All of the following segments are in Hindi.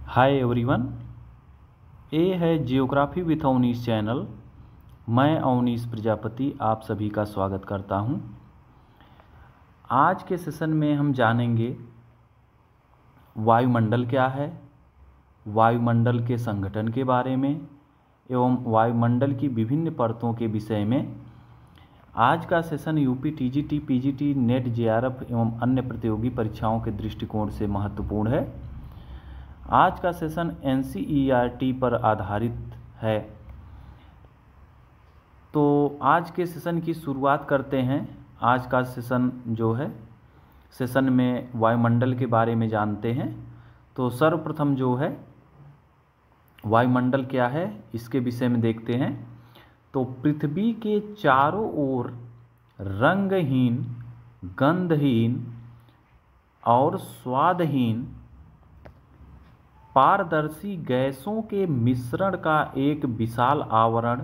हाय एवरीवन, ये है जियोग्राफी विथ अवनीश चैनल। मैं अवनीश प्रजापति आप सभी का स्वागत करता हूं। आज के सेशन में हम जानेंगे वायुमंडल क्या है, वायुमंडल के संगठन के बारे में एवं वायुमंडल की विभिन्न परतों के विषय में। आज का session UP, TGT, PGT, net, JRF एवं अन्य प्रतियोगी परीक्षाओं के दृष्टिकोण से महत्वपूर्ण है। आज का सेशन एनसीईआरटी पर आधारित है। तो आज के सेशन की शुरुआत करते हैं। आज का सेशन जो है, सेशन में वायुमंडल के बारे में जानते हैं। तो सर्वप्रथम जो है वायुमंडल क्या है, इसके विषय में देखते हैं। तो पृथ्वी के चारों ओर रंगहीन, गंधहीन और स्वादहीन पारदर्शी गैसों के मिश्रण का एक विशाल आवरण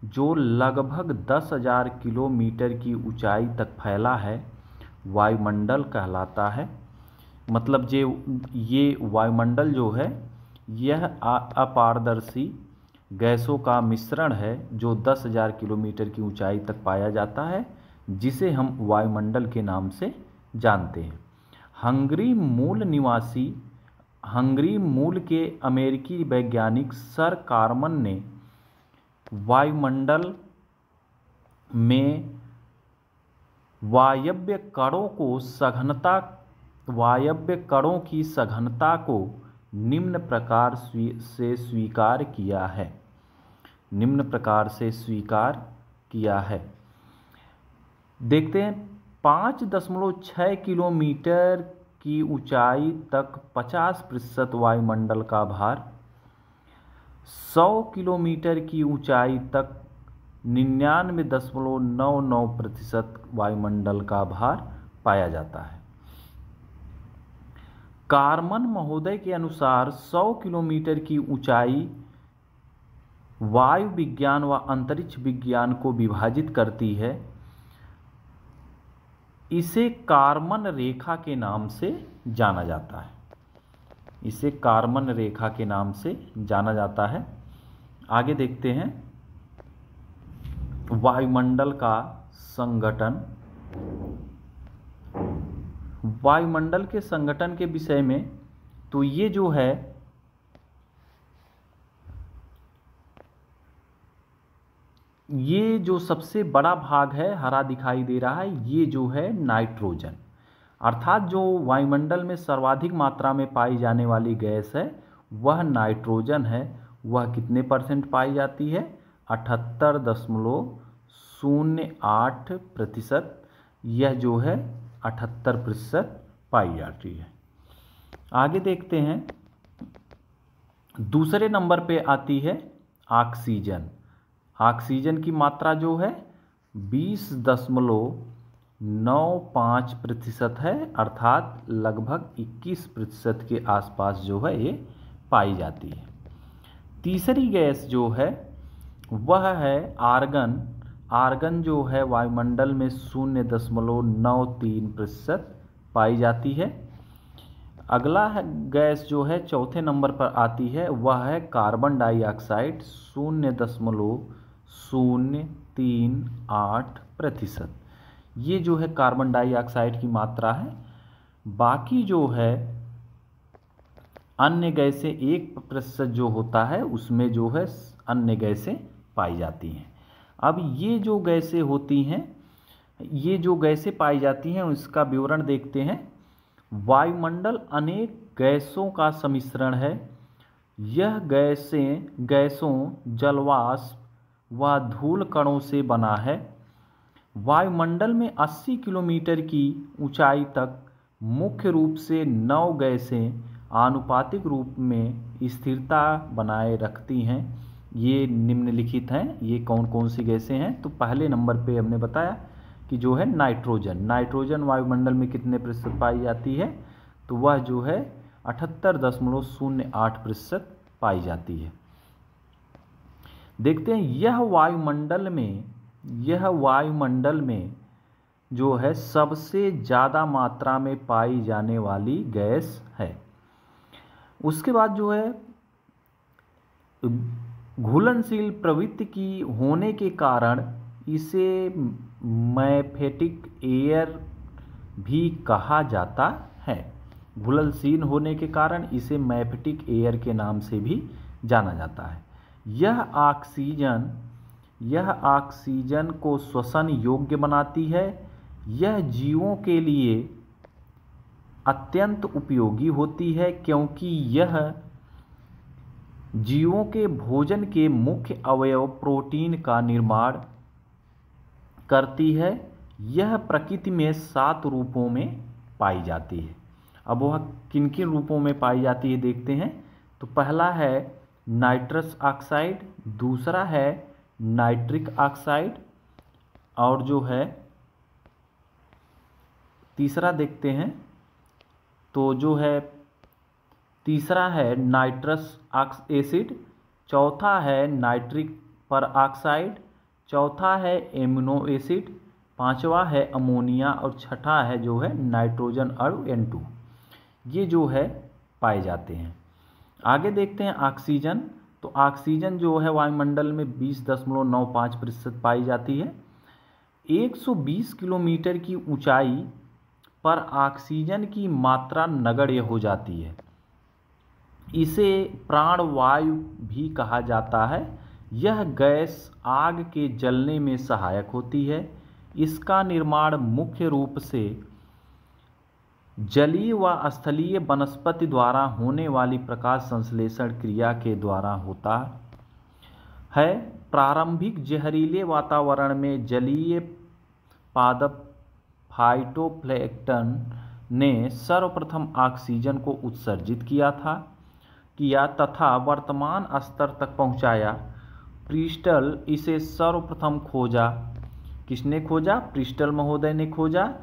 जो लगभग 10,000 किलोमीटर की ऊंचाई तक फैला है, वायुमंडल कहलाता है। मतलब ये वायुमंडल जो है यह अपारदर्शी गैसों का मिश्रण है जो 10,000 किलोमीटर की ऊंचाई तक पाया जाता है, जिसे हम वायुमंडल के नाम से जानते हैं। हंगरी मूल के अमेरिकी वैज्ञानिक सर कारमन ने वायुमंडल में वायव्य कणों की सघनता को निम्न प्रकार से स्वीकार किया है। देखते हैं, 5.6 किलोमीटर की ऊंचाई तक 50% वायुमंडल का भार, 100 किलोमीटर की ऊंचाई तक 99.99% वायुमंडल का भार पाया जाता है। कारमन महोदय के अनुसार 100 किलोमीटर की ऊंचाई वायु विज्ञान व अंतरिक्ष विज्ञान को विभाजित करती है। इसे कारमन रेखा के नाम से जाना जाता है। आगे देखते हैं वायुमंडल का संगठन। वायुमंडल के संगठन के विषय में, तो ये जो है ये जो सबसे बड़ा भाग है, हरा दिखाई दे रहा है, ये जो है नाइट्रोजन, अर्थात जो वायुमंडल में सर्वाधिक मात्रा में पाई जाने वाली गैस है वह नाइट्रोजन है। वह कितने % पाई जाती है? 78.08%। यह जो है 78% पाई जाती है। आगे देखते हैं, दूसरे नंबर पे आती है ऑक्सीजन। ऑक्सीजन की मात्रा जो है 20.95% है, अर्थात लगभग 21% के आसपास जो है ये पाई जाती है। तीसरी गैस जो है वह है आर्गन। आर्गन जो है वायुमंडल में 0.93% पाई जाती है। अगला गैस जो है चौथे नंबर पर आती है, वह है कार्बन डाइऑक्साइड, 0.038%। ये जो है कार्बन डाइऑक्साइड की मात्रा है। बाकी जो है अन्य गैसें 1% जो होता है उसमें जो है अन्य गैसें पाई जाती हैं। अब ये जो गैसें पाई जाती हैं उसका विवरण देखते हैं। वायुमंडल अनेक गैसों का सम्मिश्रण है। यह गैसों, जलवाष्प व धूल कणों से बना है। वायुमंडल में 80 किलोमीटर की ऊंचाई तक मुख्य रूप से 9 गैसें आनुपातिक रूप में स्थिरता बनाए रखती हैं। ये निम्नलिखित हैं। ये कौन कौन सी गैसें हैं? तो पहले नंबर पे हमने बताया कि जो है नाइट्रोजन वायुमंडल में कितने % पाई जाती है? तो वह जो है 78.08% पाई जाती है। देखते हैं, यह वायुमंडल में जो है सबसे ज़्यादा मात्रा में पाई जाने वाली गैस है। उसके बाद जो है घुलनशील प्रवृत्ति की होने के कारण इसे मैफेटिक एयर भी कहा जाता है। घुलनशील होने के कारण इसे मैफेटिक एयर के नाम से भी जाना जाता है। यह ऑक्सीजन को श्वसन योग्य बनाती है। यह जीवों के लिए अत्यंत उपयोगी होती है क्योंकि यह जीवों के भोजन के मुख्य अवयव प्रोटीन का निर्माण करती है। यह प्रकृति में 7 रूपों में पाई जाती है। अब वह किन किन रूपों में पाई जाती है देखते हैं। तो पहला है नाइट्रस ऑक्साइड, दूसरा है नाइट्रिक ऑक्साइड, और जो है तीसरा देखते हैं तो जो है तीसरा है नाइट्रस एसिड, चौथा है नाइट्रिक पर ऑक्साइड, चौथा है एमिनो एसिड, पांचवा है अमोनिया और छठा है जो है नाइट्रोजन अणु N2। ये जो है पाए जाते हैं। आगे देखते हैं ऑक्सीजन। तो ऑक्सीजन जो है वायुमंडल में 20.95% पाई जाती है। 120 किलोमीटर की ऊंचाई पर ऑक्सीजन की मात्रा नगण्य हो जाती है। इसे प्राणवायु भी कहा जाता है। यह गैस आग के जलने में सहायक होती है। इसका निर्माण मुख्य रूप से जलीय व स्थलीय वनस्पति द्वारा होने वाली प्रकाश संश्लेषण क्रिया के द्वारा होता है। प्रारंभिक जहरीले वातावरण में जलीय पादप फाइटोप्लैंक्टन ने सर्वप्रथम ऑक्सीजन को उत्सर्जित किया तथा वर्तमान स्तर तक पहुंचाया। प्रिस्टल इसे सर्वप्रथम खोजा। किसने खोजा? प्रिस्टल महोदय ने खोजा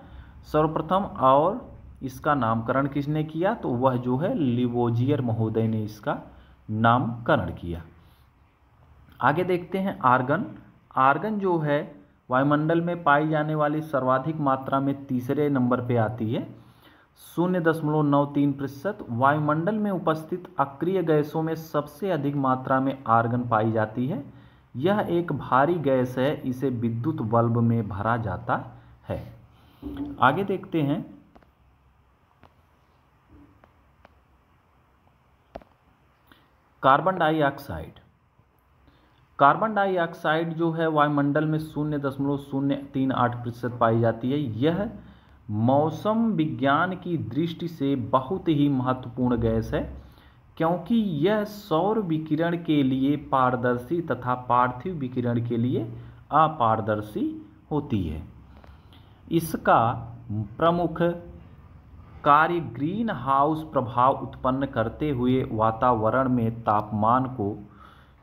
सर्वप्रथम। और इसका नामकरण किसने किया? तो वह जो है लिवोजियर महोदय ने इसका नामकरण किया। आगे देखते हैं आर्गन। आर्गन जो है वायुमंडल में पाई जाने वाली सर्वाधिक मात्रा में तीसरे नंबर पे आती है, 0.93%। वायुमंडल में उपस्थित अक्रिय गैसों में सबसे अधिक मात्रा में आर्गन पाई जाती है। यह एक भारी गैस है। इसे विद्युत बल्ब में भरा जाता है। आगे देखते हैं कार्बन डाइऑक्साइड। कार्बन डाइऑक्साइड जो है वायुमंडल में 0.038% पाई जाती है। यह मौसम विज्ञान की दृष्टि से बहुत ही महत्वपूर्ण गैस है क्योंकि यह सौर विकिरण के लिए पारदर्शी तथा पार्थिव विकिरण के लिए अपारदर्शी होती है। इसका प्रमुख कार्य ग्रीन हाउस प्रभाव उत्पन्न करते हुए वातावरण में तापमान को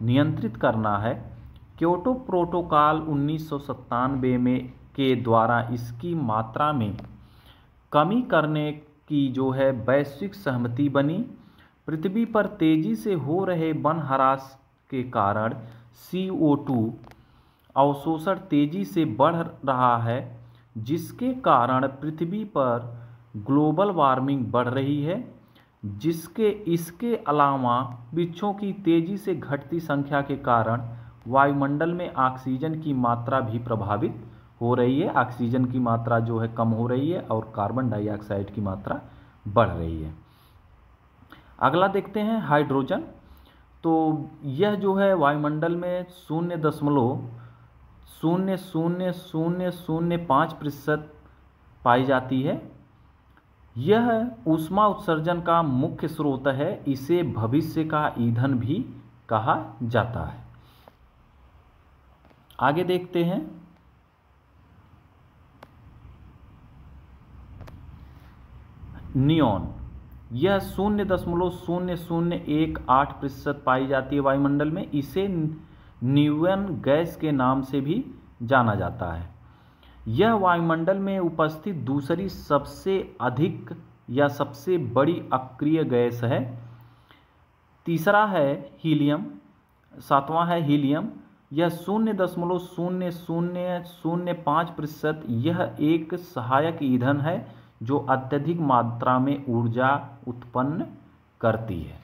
नियंत्रित करना है। क्योटो प्रोटोकॉल 1997 में के द्वारा इसकी मात्रा में कमी करने की जो है वैश्विक सहमति बनी। पृथ्वी पर तेजी से हो रहे वन ह्रास के कारण CO2 अवशोषण तेजी से बढ़ रहा है, जिसके कारण पृथ्वी पर ग्लोबल वार्मिंग बढ़ रही है। इसके अलावा वृक्षों की तेजी से घटती संख्या के कारण वायुमंडल में ऑक्सीजन की मात्रा भी प्रभावित हो रही है। ऑक्सीजन की मात्रा जो है कम हो रही है और कार्बन डाइऑक्साइड की मात्रा बढ़ रही है। अगला देखते हैं हाइड्रोजन। तो यह जो है वायुमंडल में 0.00005% पाई जाती है। यह ऊष्मा उत्सर्जन का मुख्य स्रोत है। इसे भविष्य का ईंधन भी कहा जाता है। आगे देखते हैं नियॉन। यह 0.0018% पाई जाती है वायुमंडल में। इसे नियॉन गैस के नाम से भी जाना जाता है। यह वायुमंडल में उपस्थित दूसरी सबसे अधिक या सबसे बड़ी अक्रिय गैस है। तीसरा है हीलियम, सातवां है हीलियम। यह 0.0005%। यह एक सहायक ईंधन है जो अत्यधिक मात्रा में ऊर्जा उत्पन्न करती है।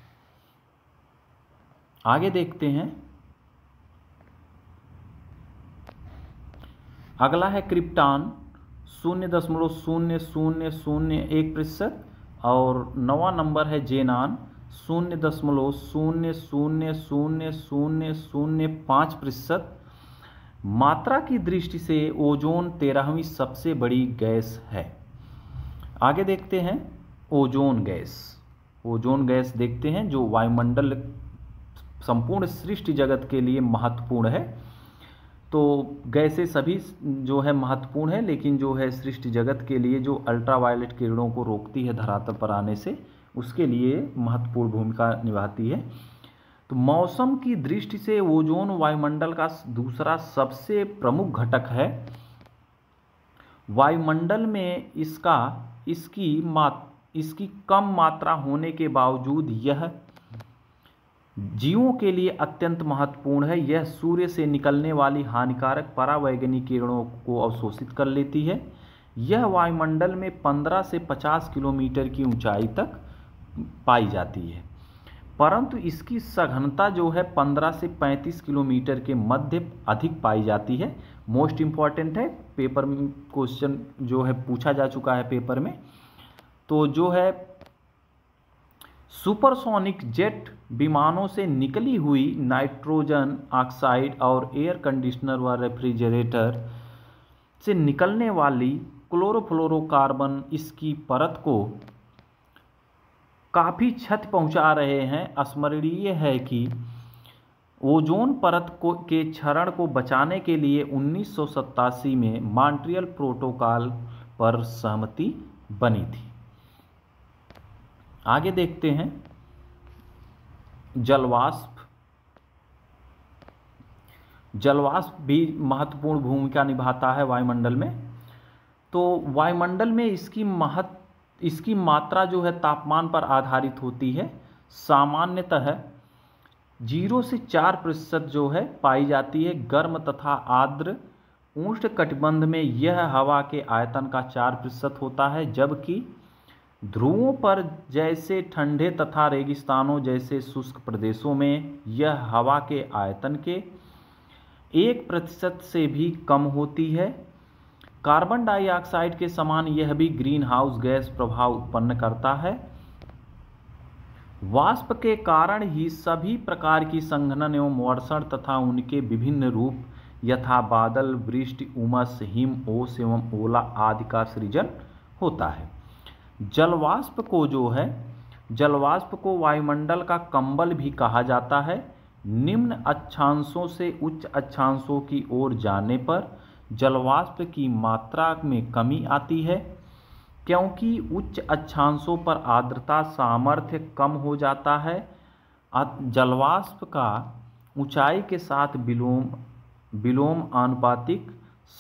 आगे देखते हैं, अगला है क्रिप्टॉन 0.0001%, और 9वां नंबर है जेनान 0.0000005%। मात्रा की दृष्टि से ओजोन 13वीं सबसे बड़ी गैस है। आगे देखते हैं ओजोन गैस। ओजोन गैस देखते हैं जो वायुमंडल संपूर्ण सृष्टि जगत के लिए महत्वपूर्ण है। तो गैसें सभी जो है महत्वपूर्ण है, लेकिन जो है सृष्टि जगत के लिए जो अल्ट्रावायलेट किरणों को रोकती है धरातल पर आने से, उसके लिए महत्वपूर्ण भूमिका निभाती है। तो मौसम की दृष्टि से ओजोन वायुमंडल का दूसरा सबसे प्रमुख घटक है। वायुमंडल में इसकी कम मात्रा होने के बावजूद यह जीवों के लिए अत्यंत महत्वपूर्ण है। यह सूर्य से निकलने वाली हानिकारक परावैंगनी किरणों को अवशोषित कर लेती है। यह वायुमंडल में 15 से 50 किलोमीटर की ऊंचाई तक पाई जाती है, परंतु इसकी सघनता जो है 15 से 35 किलोमीटर के मध्य अधिक पाई जाती है। मोस्ट इम्पॉर्टेंट है, पेपर में क्वेश्चन जो है पूछा जा चुका है पेपर में। तो जो है सुपरसोनिक जेट विमानों से निकली हुई नाइट्रोजन ऑक्साइड और एयर कंडीशनर व रेफ्रिजरेटर से निकलने वाली क्लोरोफ्लोरोकार्बन इसकी परत को काफ़ी क्षति पहुंचा रहे हैं। स्मरणीय है कि ओजोन परत के क्षरण को बचाने के लिए 1987 में मॉन्ट्रियल प्रोटोकॉल पर सहमति बनी थी। आगे देखते हैं जलवाष्प। जलवाष्प भी महत्वपूर्ण भूमिका निभाता है वायुमंडल में। तो वायुमंडल में इसकी मात्रा जो है तापमान पर आधारित होती है। सामान्यतः 0 से 4% जो है पाई जाती है। गर्म तथा आर्द्र उष्णकटिबंध में यह हवा के आयतन का 4% होता है, जबकि ध्रुवों पर जैसे ठंडे तथा रेगिस्तानों जैसे शुष्क प्रदेशों में यह हवा के आयतन के 1% से भी कम होती है। कार्बन डाइऑक्साइड के समान यह भी ग्रीन हाउस गैस प्रभाव उत्पन्न करता है। वाष्प के कारण ही सभी प्रकार की संघनन एवं वर्षण तथा उनके विभिन्न रूप यथा बादल, वृष्टि, उमस, हिम, ओस एवं ओला आदि का सृजन होता है। जलवाष्प को वायुमंडल का कंबल भी कहा जाता है। निम्न अक्षांशों से उच्च अक्षांशों की ओर जाने पर जलवाष्प की मात्रा में कमी आती है, क्योंकि उच्च अक्षांशों पर आर्द्रता सामर्थ्य कम हो जाता है। जलवाष्प का ऊंचाई के साथ विलोम आनुपातिक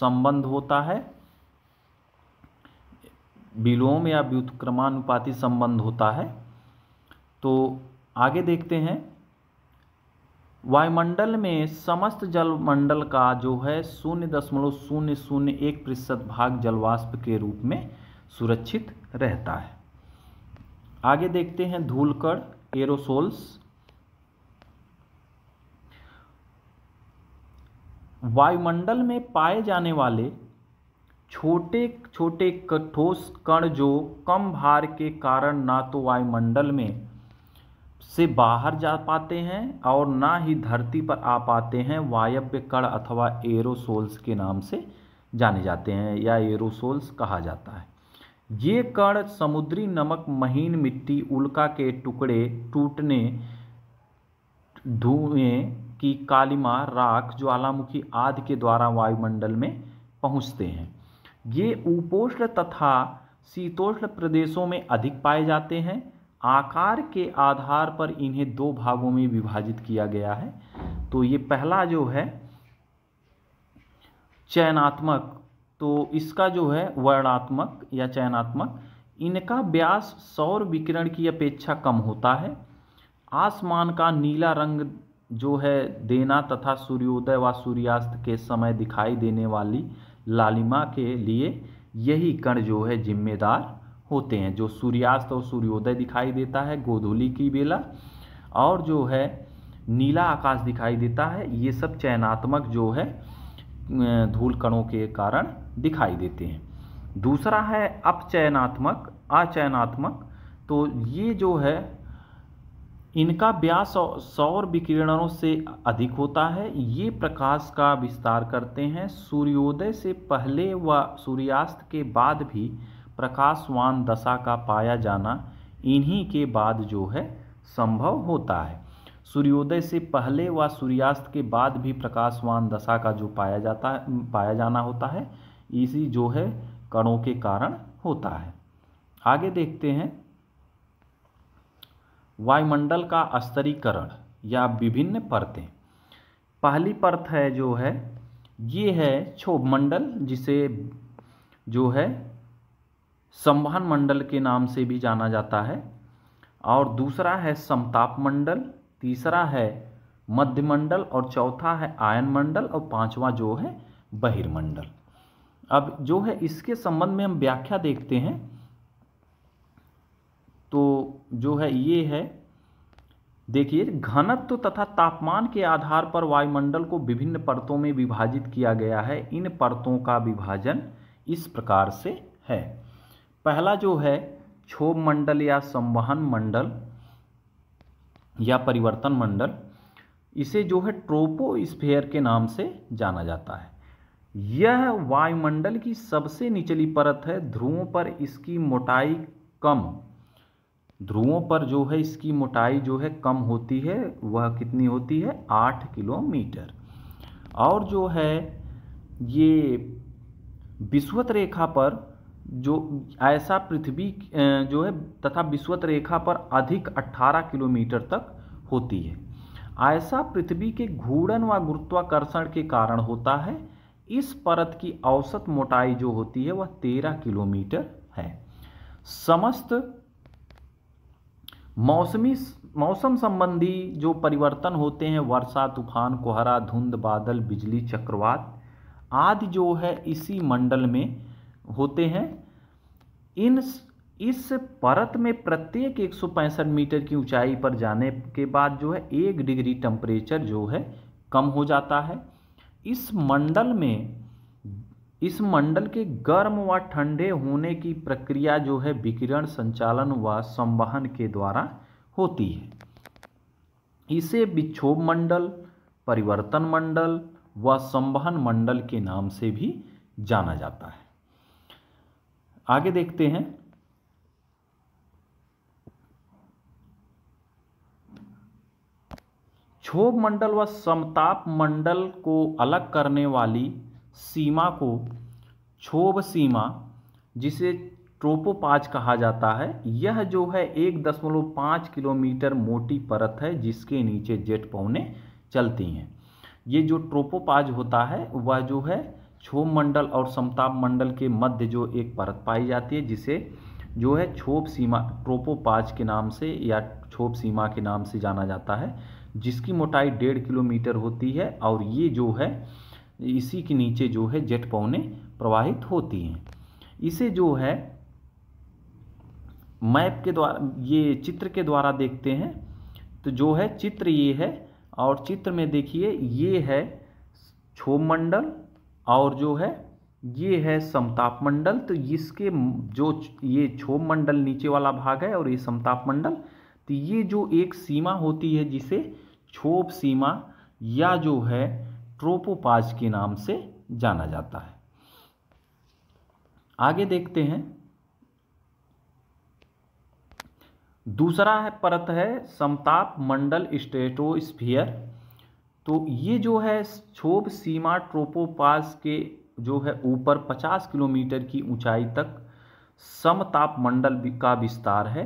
संबंध होता है। विलोम या व्युत्क्रमानुपाती संबंध होता है। तो आगे देखते हैं, वायुमंडल में समस्त जलमंडल का जो है 0.001% भाग जलवाष्प के रूप में सुरक्षित रहता है। आगे देखते हैं धूलकण, एरोसोल्स। वायुमंडल में पाए जाने वाले छोटे छोटे ठोस कण जो कम भार के कारण ना तो वायुमंडल में से बाहर जा पाते हैं और ना ही धरती पर आ पाते हैं, वायव्य कण अथवा एरोसोल्स के नाम से जाने जाते हैं या एरोसोल्स कहा जाता है। ये कण समुद्री नमक, महीन मिट्टी, उल्का के टुकड़े टूटने, धुएं की कालिमा, राख, ज्वालामुखी आदि के द्वारा वायुमंडल में पहुंचते हैं। ये उपोष्ण तथा शीतोष्ण प्रदेशों में अधिक पाए जाते हैं। आकार के आधार पर इन्हें 2 भागों में विभाजित किया गया है। तो ये पहला जो है चयनात्मक, तो इसका जो है वर्णात्मक या चयनात्मक, इनका व्यास सौर विकिरण की अपेक्षा कम होता है। आसमान का नीला रंग जो है देना तथा सूर्योदय व सूर्यास्त के समय दिखाई देने वाली लालिमा के लिए यही कण जो है जिम्मेदार होते हैं, जो सूर्यास्त और सूर्योदय दिखाई देता है गोधूली की बेला, और जो है नीला आकाश दिखाई देता है, ये सब चयनात्मक जो है धूल कणों के कारण दिखाई देते हैं। दूसरा है अपचयनात्मक, अचयनात्मक। तो ये जो है इनका व्यास सौर विकिरणों से अधिक होता है। ये प्रकाश का विस्तार करते हैं। सूर्योदय से पहले व सूर्यास्त के बाद भी प्रकाशवान दशा का पाया जाना इन्हीं के बाद जो है संभव होता है। सूर्योदय से पहले व सूर्यास्त के बाद भी प्रकाशवान दशा का जो पाया जाना होता है, इसी जो है कणों के कारण होता है। आगे देखते हैं वायुमंडल का स्तरीकरण या विभिन्न परतें। पहली परत है जो है ये है क्षोभ मंडल, जिसे जो है संवहन मंडल के नाम से भी जाना जाता है। और दूसरा है समताप मंडल, तीसरा है मध्यमंडल, और चौथा है आयन मंडल, और पांचवा जो है बहिर्मंडल। अब जो है इसके संबंध में हम व्याख्या देखते हैं। तो जो है ये है, देखिए, घनत्व तथा तापमान के आधार पर वायुमंडल को विभिन्न परतों में विभाजित किया गया है। इन परतों का विभाजन इस प्रकार से है। पहला जो है क्षोभ मंडल या संवहन मंडल या परिवर्तन मंडल, इसे जो है ट्रोपोस्फेयर के नाम से जाना जाता है। यह वायुमंडल की सबसे निचली परत है। ध्रुवों पर इसकी मोटाई कम, ध्रुवों पर जो है इसकी मोटाई जो है कम होती है। वह कितनी होती है? 8 किलोमीटर। और जो है ये विषुवत रेखा पर जो ऐसा पृथ्वी जो है तथा विषुवत रेखा पर अधिक 18 किलोमीटर तक होती है। ऐसा पृथ्वी के घूर्णन व गुरुत्वाकर्षण के कारण होता है। इस परत की औसत मोटाई जो होती है वह 13 किलोमीटर है। समस्त मौसम संबंधी जो परिवर्तन होते हैं, वर्षा, तूफान, कोहरा, धुंध, बादल, बिजली, चक्रवात आदि जो है इसी मंडल में होते हैं। इस परत में प्रत्येक 165 मीटर की ऊंचाई पर जाने के बाद जो है 1 डिग्री टेम्परेचर जो है कम हो जाता है। इस मंडल के गर्म व ठंडे होने की प्रक्रिया जो है विकिरण संचालन व संवहन के द्वारा होती है। इसे विक्षोभ मंडल, परिवर्तन मंडल व संवहन मंडल के नाम से भी जाना जाता है। आगे देखते हैं क्षोभ मंडल व समताप मंडल को अलग करने वाली सीमा को क्षोभ सीमा, जिसे ट्रोपोपाज कहा जाता है, यह जो है 1.5 किलोमीटर मोटी परत है जिसके नीचे जेट पौने चलती हैं। ये जो ट्रोपोपाज होता है वह जो है क्षोभ मंडल और समताप मंडल के मध्य जो एक परत पाई जाती है, जिसे जो है क्षोभ सीमा, ट्रोपोपाज के नाम से या क्षोभ सीमा के नाम से जाना जाता है, जिसकी मोटाई 1.5 किलोमीटर होती है। और ये जो है इसी के नीचे जो है जेट पौने प्रवाहित होती हैं। इसे जो है मैप के द्वारा, ये चित्र के द्वारा देखते हैं। तो जो है चित्र ये है, और चित्र में देखिए ये है क्षोभ मंडल और जो है ये है समताप मंडल। तो इसके जो ये क्षोभ मंडल नीचे वाला भाग है और ये समताप मंडल, तो ये जो एक सीमा होती है जिसे क्षोभ सीमा या जो है ट्रोपोपाज के नाम से जाना जाता है। आगे देखते हैं, दूसरा है परत है समताप मंडल स्ट्रेटोस्फीयर। तो ये जो है क्षोभ सीमा ट्रोपोपाज के जो है ऊपर 50 किलोमीटर की ऊंचाई तक समताप मंडल का विस्तार है।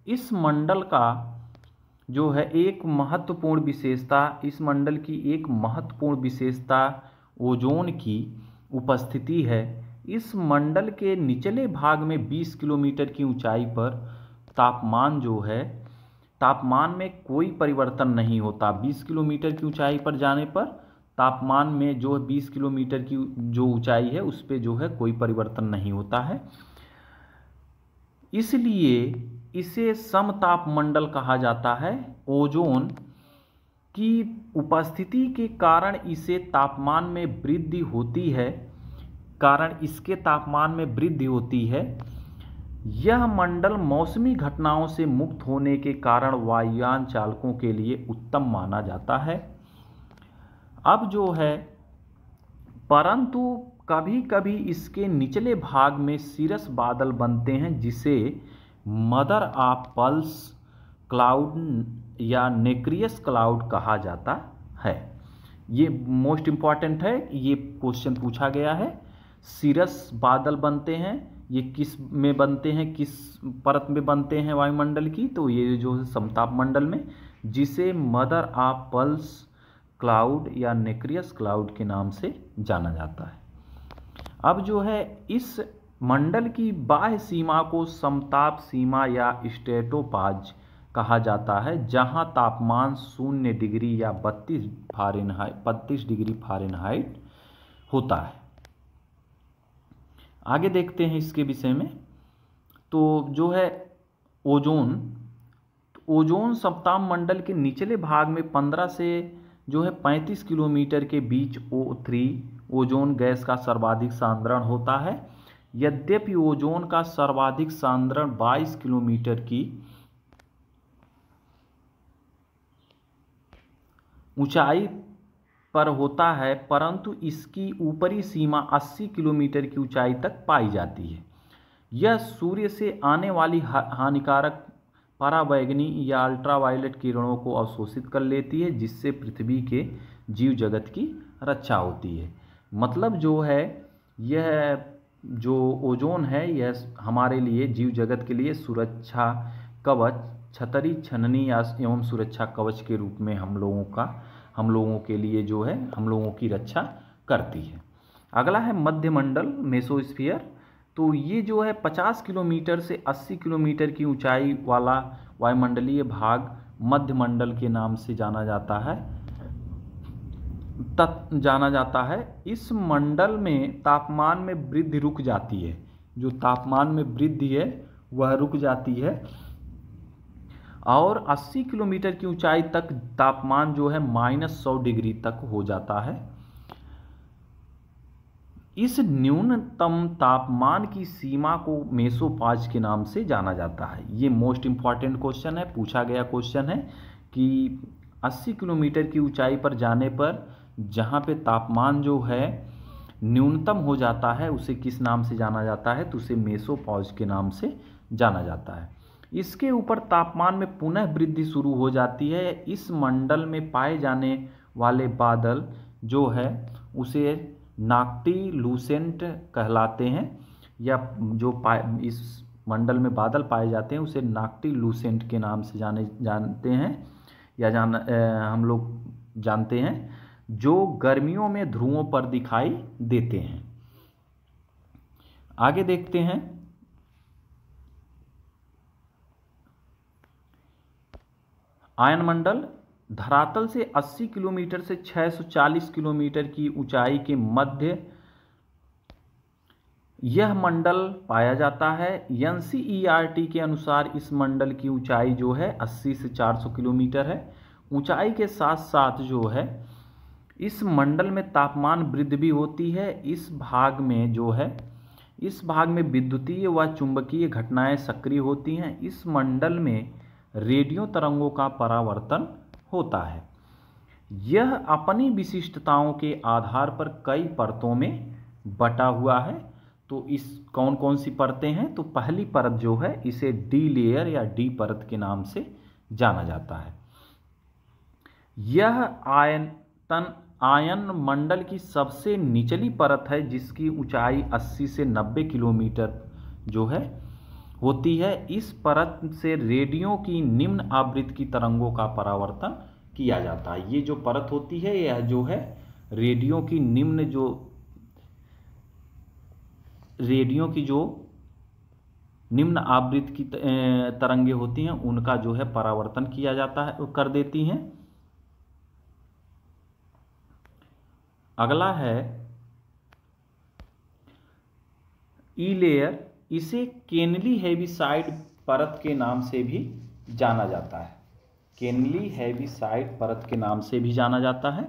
इस मंडल का जो है एक महत्वपूर्ण विशेषता, इस मंडल की एक महत्वपूर्ण विशेषता ओजोन की उपस्थिति है। इस मंडल के निचले भाग में 20 किलोमीटर की ऊंचाई पर तापमान जो है, तापमान में कोई परिवर्तन नहीं होता। 20 किलोमीटर की ऊंचाई पर जाने पर तापमान में जो 20 किलोमीटर की जो ऊंचाई है उस पर जो है कोई परिवर्तन नहीं होता है। इसलिए इसे समताप मंडल कहा जाता है। ओजोन की उपस्थिति के कारण इसे तापमान में वृद्धि होती है, इसके तापमान में वृद्धि होती है। यह मंडल मौसमी घटनाओं से मुक्त होने के कारण वायुयान चालकों के लिए उत्तम माना जाता है। अब जो है, परंतु कभी कभी इसके निचले भाग में सीरस बादल बनते हैं, जिसे मदर ऑफ पल्स क्लाउड या नेक्रियस क्लाउड कहा जाता है। ये मोस्ट इंपॉर्टेंट है, ये क्वेश्चन पूछा गया है। सीरस बादल बनते हैं, ये किस में बनते हैं, किस परत में बनते हैं वायुमंडल की? तो ये जो है समताप मंडल में, जिसे मदर ऑफ पल्स क्लाउड या नेक्रियस क्लाउड के नाम से जाना जाता है। अब जो है, इस मंडल की बाह्य सीमा को समताप सीमा या स्ट्रेटोपाज कहा जाता है, जहां तापमान 0 डिग्री या 32 डिग्री फ़ारेनहाइट होता है। आगे देखते हैं इसके विषय में। तो जो है ओजोन समताप मंडल के निचले भाग में 15 से जो है 35 किलोमीटर के बीच O3 ओजोन गैस का सर्वाधिक सांद्रण होता है। यद्यपि ओजोन का सर्वाधिक सांद्रण 22 किलोमीटर की ऊंचाई पर होता है, परंतु इसकी ऊपरी सीमा 80 किलोमीटर की ऊंचाई तक पाई जाती है। यह सूर्य से आने वाली हानिकारक पराबैंगनी या अल्ट्रावायलेट किरणों को अवशोषित कर लेती है, जिससे पृथ्वी के जीव जगत की रक्षा होती है। मतलब जो है, यह जो ओजोन है, यह हमारे लिए, जीव जगत के लिए सुरक्षा कवच, छतरी छननी एवं सुरक्षा कवच के रूप में हम लोगों के लिए जो है, हम लोगों की रक्षा करती है। अगला है मध्यमंडल, मेसोस्फीयर। तो ये जो है 50 किलोमीटर से 80 किलोमीटर की ऊंचाई वाला वायुमंडलीय भाग मध्यमंडल के नाम से जाना जाता है। इस मंडल में तापमान में वृद्धि रुक जाती है। जो तापमान में वृद्धि है वह रुक जाती है, और 80 किलोमीटर की ऊंचाई तक तापमान जो है -100 डिग्री तक हो जाता है। इस न्यूनतम तापमान की सीमा को मेसोपाज के नाम से जाना जाता है। ये मोस्ट इंपॉर्टेंट क्वेश्चन है, पूछा गया क्वेश्चन है कि 80 किलोमीटर की ऊंचाई पर जाने पर जहाँ पे तापमान जो है न्यूनतम हो जाता है, उसे किस नाम से जाना जाता है? तो उसे मेसोपॉज के नाम से जाना जाता है। इसके ऊपर तापमान में पुनः वृद्धि शुरू हो जाती है। इस मंडल में पाए जाने वाले बादल जो है उसे नाक्टिलूसेंट कहलाते हैं, या जो इस मंडल में बादल पाए जाते हैं उसे नाक्टिलूसेंट के नाम से जानते हैं, या हम लोग जानते हैं, जो गर्मियों में ध्रुवों पर दिखाई देते हैं। आगे देखते हैं। आयनमंडल धरातल से 80 किलोमीटर से 640 किलोमीटर की ऊंचाई के मध्य यह मंडल पाया जाता है। NCERT के अनुसार इस मंडल की ऊंचाई जो है 80 से 400 किलोमीटर है। ऊंचाई के साथ साथ जो है इस मंडल में तापमान वृद्धि भी होती है। इस भाग में विद्युतीय व चुंबकीय घटनाएं सक्रिय होती हैं। इस मंडल में रेडियो तरंगों का परावर्तन होता है। यह अपनी विशिष्टताओं के आधार पर कई परतों में बटा हुआ है। तो इस कौन कौन सी परतें हैं? तो पहली परत जो है इसे डी लेयर या डी परत के नाम से जाना जाता है। यह आयन मंडल की सबसे निचली परत है, जिसकी ऊंचाई 80 से 90 किलोमीटर जो है होती है। इस परत से रेडियो की निम्न आवृत्ति की तरंगों का परावर्तन किया जाता है। ये जो परत होती है, यह जो है रेडियो की निम्न आवृत्ति की तरंगे होती हैं, उनका जो है परावर्तन किया जाता है, कर देती हैं। अगला है ई लेयर। इसे केनली हेविसाइड परत के नाम से भी जाना जाता है। केनली हेविसाइड परत के नाम से भी जाना जाता है।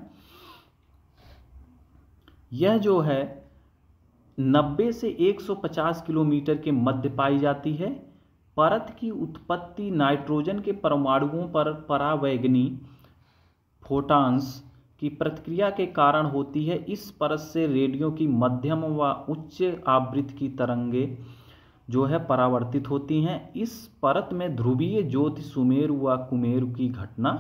यह जो है 90 से 150 किलोमीटर के मध्य पाई जाती है। परत की उत्पत्ति नाइट्रोजन के परमाणुओं पर परावैगनी फोटॉन्स की प्रतिक्रिया के कारण होती है। इस परत से रेडियो की मध्यम व उच्च आवृत्ति की तरंगें जो है परावर्तित होती हैं। इस परत में ध्रुवीय ज्योति सुमेरु व कुमेरु की घटना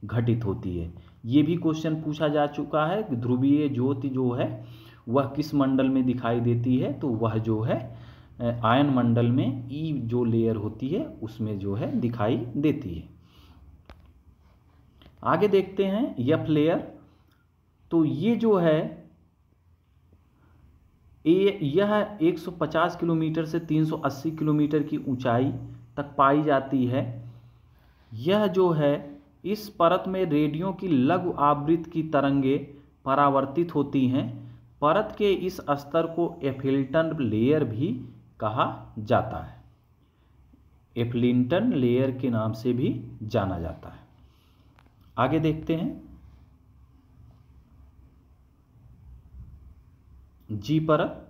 घटित होती है। ये भी क्वेश्चन पूछा जा चुका है कि ध्रुवीय ज्योति जो है वह किस मंडल में दिखाई देती है, तो वह जो है आयन मंडल में ई जो लेयर होती है उसमें जो है दिखाई देती है। आगे देखते हैं एफ लेयर। तो ये जो है यह 150 किलोमीटर से 380 किलोमीटर की ऊंचाई तक पाई जाती है। यह जो है इस परत में रेडियो की लघु आवृत्ति की तरंगें परावर्तित होती हैं। परत के इस स्तर को एफिल्टन लेयर भी कहा जाता है। एफिल्टन लेयर के नाम से भी जाना जाता है। आगे देखते हैं जी परत।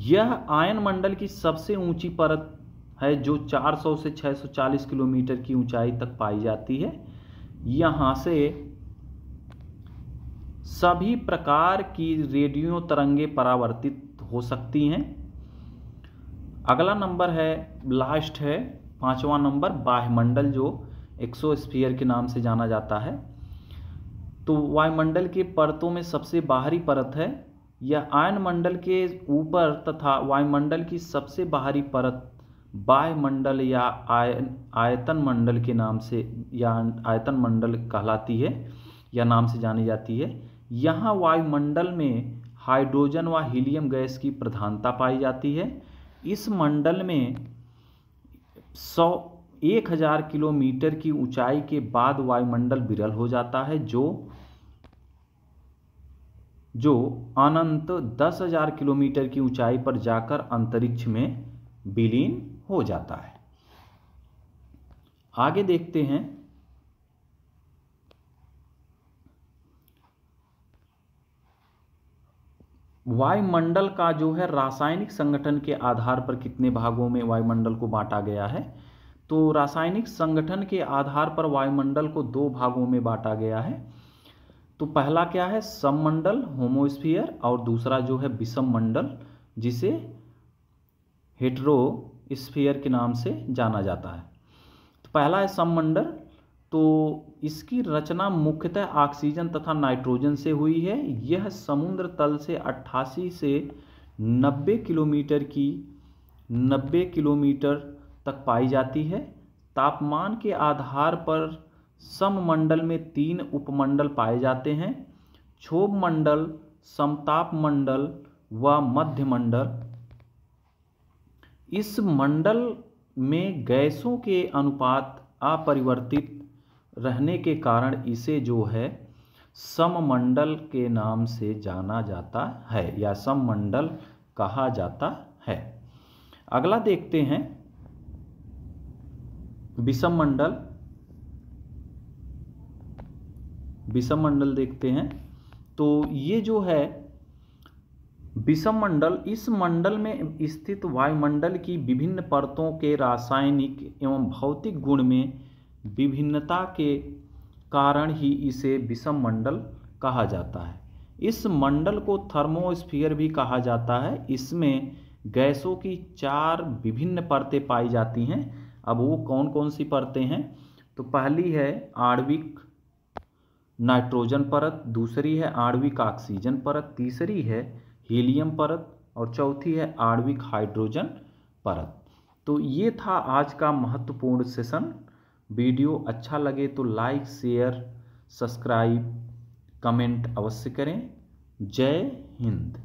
यह आयन मंडल की सबसे ऊंची परत है जो 400 से 640 किलोमीटर की ऊंचाई तक पाई जाती है। यहां से सभी प्रकार की रेडियो तरंगें परावर्तित हो सकती हैं। अगला नंबर है, लास्ट है 5वां नंबर, वायुमंडल, जो एक्सोस्फीयर के नाम से जाना जाता है। तो वायुमंडल के परतों में सबसे बाहरी परत है। यह आयन मंडल के ऊपर तथा वायुमंडल की सबसे बाहरी परत वायुमंडल या आयतन मंडल के नाम से या आयतन मंडल कहलाती है या नाम से जानी जाती है। यहाँ वायुमंडल में हाइड्रोजन व हीलियम गैस की प्रधानता पाई जाती है। इस मंडल में 1000 किलोमीटर की ऊंचाई के बाद वायुमंडल विरल हो जाता है, जो अनंत 10,000 किलोमीटर की ऊंचाई पर जाकर अंतरिक्ष में विलीन हो जाता है। आगे देखते हैं वायुमंडल का जो है रासायनिक संगठन के आधार पर कितने भागों में वायुमंडल को बांटा गया है। तो रासायनिक संगठन के आधार पर वायुमंडल को 2 भागों में बांटा गया है। तो पहला क्या है, सममंडल होमोस्फीयर, और दूसरा जो है विषम मंडल जिसे हेटेरोस्फीयर के नाम से जाना जाता है। तो पहला है सममंडल। तो इसकी रचना मुख्यतः ऑक्सीजन तथा नाइट्रोजन से हुई है। यह समुद्र तल से 88 से 90 किलोमीटर तक पाई जाती है। तापमान के आधार पर सममंडल में 3 उपमंडल पाए जाते हैं, क्षोभ मंडल, समताप मंडल व मध्यमंडल। इस मंडल में गैसों के अनुपात अपरिवर्तित रहने के कारण इसे जो है सममंडल के नाम से जाना जाता है या सममंडल कहा जाता है। अगला देखते हैं विषम मंडल। विषम मंडल देखते हैं। तो ये जो है विषम मंडल, इस मंडल में स्थित वायुमंडल की विभिन्न परतों के रासायनिक एवं भौतिक गुण में विभिन्नता के कारण ही इसे विषम मंडल कहा जाता है। इस मंडल को थर्मोस्फीयर भी कहा जाता है। इसमें गैसों की 4 विभिन्न परतें पाई जाती हैं। अब वो कौन कौन सी परतें हैं, तो पहली है आणविक नाइट्रोजन परत, दूसरी है आणविक ऑक्सीजन परत, तीसरी है हीलियम परत और चौथी है आणविक हाइड्रोजन परत। तो ये था आज का महत्वपूर्ण सेशन। वीडियो अच्छा लगे तो लाइक, शेयर, सब्सक्राइब, कमेंट अवश्य करें। जय हिंद।